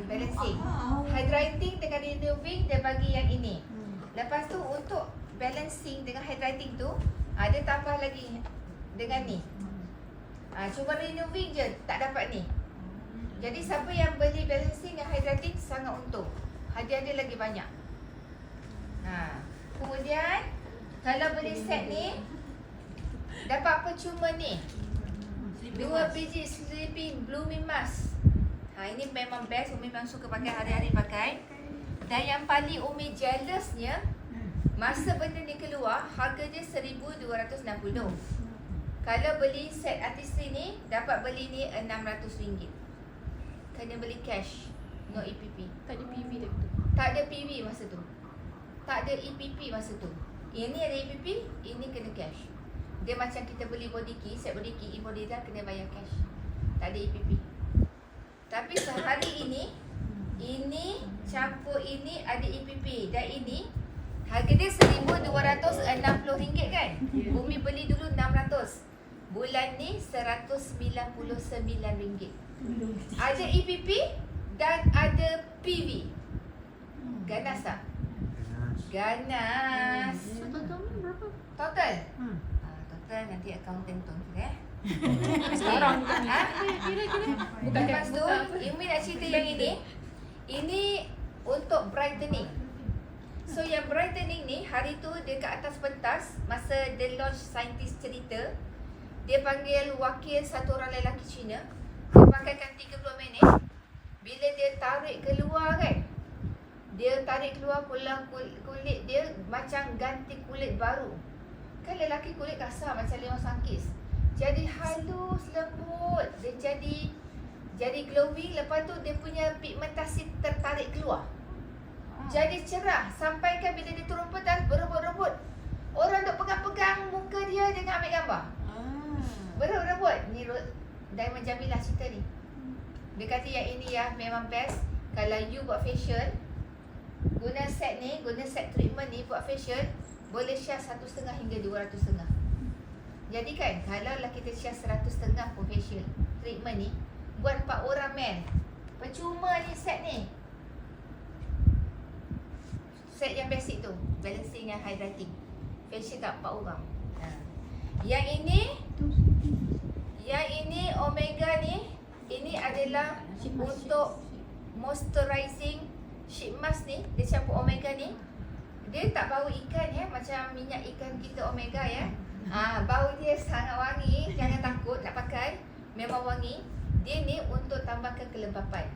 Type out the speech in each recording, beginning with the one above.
balancing. Hydrating dengan renewing dia bagi yang ini. Lepas tu untuk balancing dengan hydrating tu, dia tambah lagi dengan ni. Cuma renewing je tak dapat ni. Jadi siapa yang beli balancing dengan hydrating sangat untung. Hadiah dia lagi banyak. Kemudian kalau beli set ni dapat percuma ni. 2 biji sleeping blooming mask. Ini memang best. Umi memang suka pakai, hari-hari pakai. Dan yang paling Umi jealousnya, masa benda ni keluar, harga dia RM1,260. Kalau beli set artistry ni, dapat beli ni RM600. Kena beli cash, no EPP. Tak ada PV dia betul. Tak ada PV masa tu. Tak ada EPP masa tu. Ini ada EPP, ini kena cash. Dia macam kita beli body key, set body key, body dah kena bayar cash. Tak ada EPP. Tapi sehari ini campur ini ada EPP. Dan ini harga dia RM1,260 kan? Umi beli dulu RM600. Bulan ni RM199. Ada EPP dan ada PV. Ganas tak? Ganas. Total berapa? Total? Total nanti accountant tu Sekarang kira-kira. Lepas tu, Umi nak cerita yang ini. Ini untuk brightening. So yang brightening ni, hari tu dia kat atas pentas, masa dia launch saintis cerita, dia panggil wakil satu orang lelaki Cina. Dia pakaikan 30 minit. Bila dia tarik keluar kan, dia tarik keluar kulit dia macam ganti kulit baru. Kan lelaki kulit kasar macam limau sangkis. Jadi halus, lembut. Dia jadi glowing. Lepas tu dia punya pigmentasi tertarik keluar. Jadi cerah. Sampai kan bila dia turun pentas, berebut-rebut. Orang duk pegang-pegang muka dia dengan ambil gambar. Berebut-rebut. Ni Diamond Jamilah cerita ni. Dia kata yang ini ya memang best. Kalau you buat facial, guna set ni, guna set treatment ni buat facial, boleh share 1,5 hingga 200,5. Jadi kan, kalau lah kita share 100,5 pun facial treatment ni, buat 4 orang men, percuma ni set ni. Set yang basic tu, balancing dan hydrating. Facial kat 4 orang. Yang ini Omega ni, ini adalah untuk moisturizing sheet mask ni. Dia campur Omega ni. Dia tak bau ikan ya, macam minyak ikan kita Omega ya. Bau dia sangat wangi. Jangan takut nak pakai, memang wangi. Dia ni untuk tambahkan kelembapan.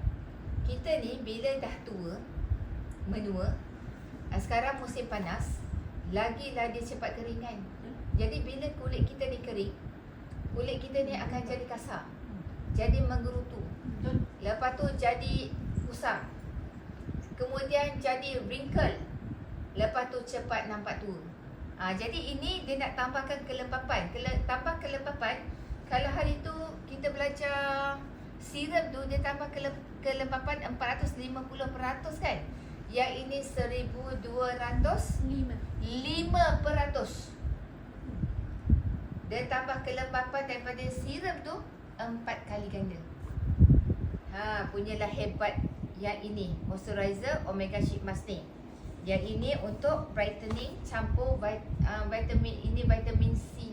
Kita ni bila dah tua, menua, sekarang musim panas, lagilah dia cepat keringan. Jadi bila kulit kita ni kering, kulit kita ni akan jadi kasar, jadi menggerutu. Lepas tu jadi kusam, kemudian jadi wrinkle. Lepas tu cepat nampak tua. Jadi ini dia nak tambahkan kelembapan. Tambah kelembapan. Kalau hari tu kita belajar serum tu, dia tambah kelembapan 450% kan. Yang ini 1,205%. Dia tambah kelembapan daripada serum tu 4 kali ganda. Punyalah hebat yang ini, moisturizer Omega Sheet Mask ni. Yang ini untuk brightening, campur vitamin, ini vitamin C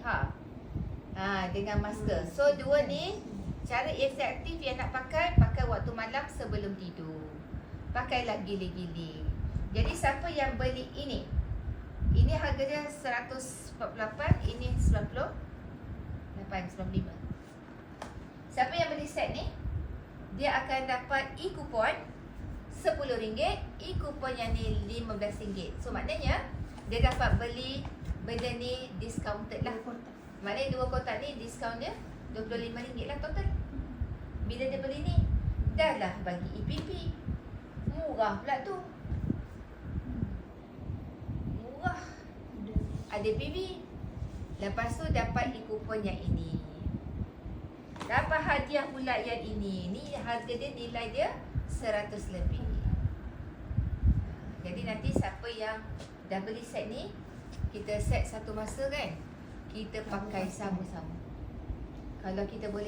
dengan masker. So dua ni cara efektif yang nak pakai waktu malam sebelum tidur. Pakailah gili-gili. Jadi siapa yang beli ini harganya 148, ini 98.95. Siapa yang beli set ni, dia akan dapat e-coupon RM10, e-coupon yang ni RM15. So maknanya dia dapat beli benda ni discounted lah. Maknanya 2 kotak ni diskaun dia RM25 lah total. Bila dia beli ni, dah lah bagi EPP. Murah pula tu. Murah. Ada PV. Lepas tu dapat e-coupon yang ini. Dapat hadiah pula yang ini. Ni harga dia, nilai dia 100 lebih. Jadi nanti siapa yang dah beli set ni, kita set satu masa kan, kita pakai sama-sama. Kalau kita boleh